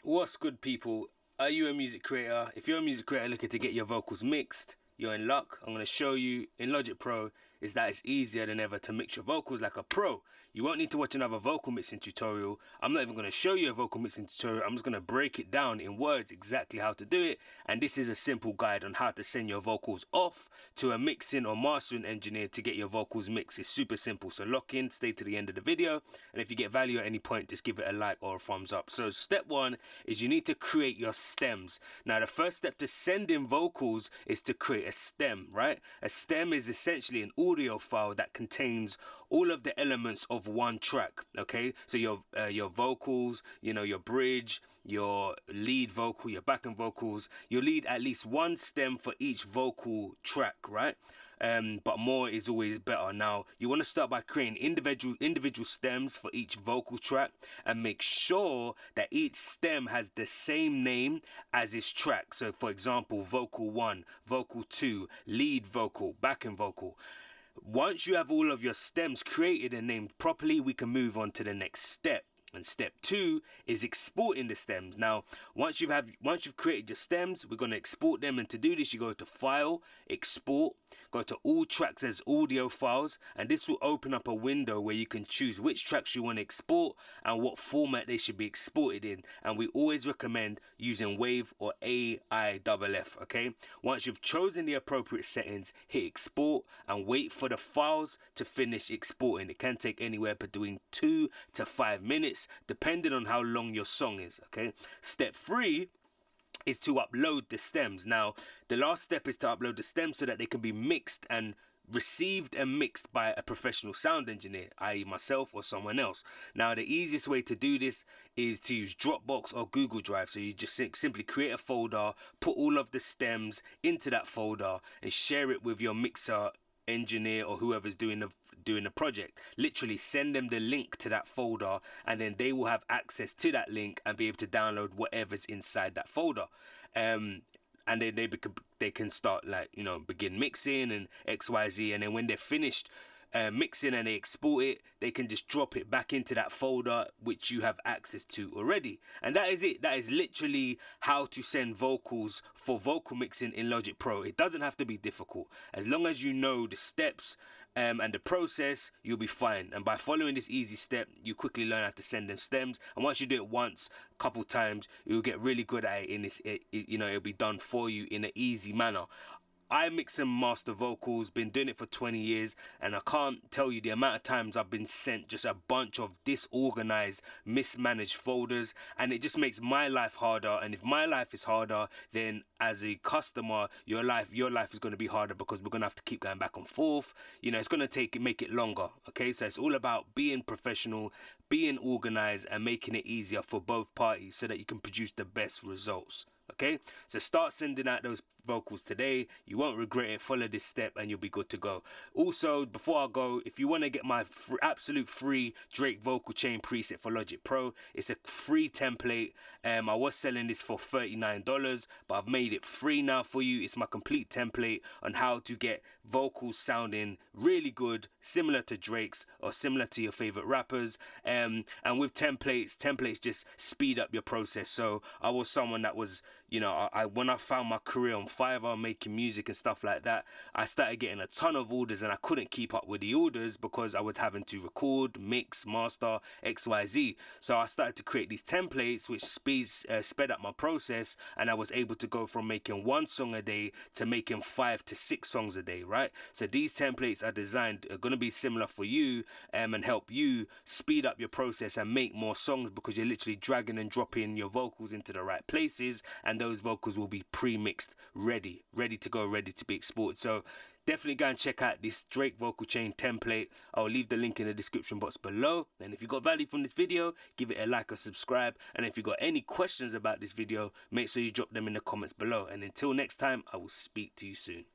What's good, people? Are you a music creator? If you're a music creator looking to get your vocals mixed, you're in luck. I'm going to show you in Logic Pro is that it's easier than ever to mix your vocals like a pro. You won't need to watch another vocal mixing tutorial. I'm not even going to show you a vocal mixing tutorial. I'm just going to break it down in words exactly how to do it. And this is a simple guide on how to send your vocals off to a mixing or mastering engineer to get your vocals mixed. It's super simple. So lock in, stay to the end of the video. And if you get value at any point, just give it a like or a thumbs up. So step one is you need to create your stems. Now, the first step to sending vocals is to create a stem, right? A stem is essentially an audio file that contains all of the elements of one track. Okay, so your vocals, your bridge, your lead vocal, your backing vocals, you'll need at least one stem for each vocal track, right? But more is always better. Now, you want to start by creating individual stems for each vocal track and make sure that each stem has the same name as its track. So, for example, vocal 1, vocal 2, lead vocal, backing vocal. Once you have all of your stems created and named properly, we can move on to the next step. And step 2 is exporting the stems. Now, once you've created your stems, we're going to export them. And to do this, you go to File, Export, go to All Tracks as Audio Files, and this will open up a window where you can choose which tracks you want to export and what format they should be exported in. And we always recommend using WAV or AIFF, okay? Once you've chosen the appropriate settings, hit Export and wait for the files to finish exporting. It can take anywhere between 2 to 5 minutes, depending on how long your song is, okay? Step 3 is to upload the stems. Now, the last step is to upload the stems so that they can be mixed and received and mixed by a professional sound engineer, i.e. myself or someone else. Now, the easiest way to do this is to use Dropbox or Google Drive. So you just simply create a folder, put all of the stems into that folder and share it with your mixer engineer or whoever's doing the project. Literally send them the link to that folder, and then they will have access to that link and be able to download whatever's inside that folder. And then they can start, begin mixing and XYZ, and then when they're finished mixing and they export it, they can just drop it back into that folder which you have access to already. And that is it. That is literally how to send vocals for vocal mixing in Logic Pro. It doesn't have to be difficult. As long as you know the steps and the process, you'll be fine. And by following this easy step, you quickly learn how to send them stems. And once you do it once, a couple times, you'll get really good at it. It'll be done for you in an easy manner. I mix and master vocals, been doing it for 20 years, and I can't tell you the amount of times I've been sent just a bunch of disorganized, mismanaged folders, and it just makes my life harder. And if my life is harder, then as a customer, your life is going to be harder, because we're going to have to keep going back and forth. It's going to make it longer. Okay, so it's all about being professional, being organized, and making it easier for both parties so that you can produce the best results. Okay, so start sending out those vocals today. You won't regret it. Follow this step and you'll be good to go. Also, before I go, if you want to get my absolute free Drake vocal chain preset for Logic Pro, it's a free template. I was selling this for $39, but I've made it free now for you. It's my complete template on how to get vocals sounding really good, similar to Drake's or similar to your favorite rappers. And with templates just speed up your process. So I was someone that was, when I found my career on FIVERR making music and stuff like that, I started getting a ton of orders and I couldn't keep up with the orders because I was having to record, mix, master, XYZ. So I started to create these templates which sped up my process, and I was able to go from making 1 song a day to making 5 to 6 songs a day, right? So these templates are going to be similar for you and help you speed up your process and make more songs, because you're literally dragging and dropping your vocals into the right places, and those vocals will be pre-mixed, ready to go, ready to be exported. So definitely go and check out this Drake vocal chain template. I'll leave the link in the description box below. And if you got value from this video, give it a like or subscribe. And if you got any questions about this video, make sure you drop them in the comments below. And until next time, I will speak to you soon.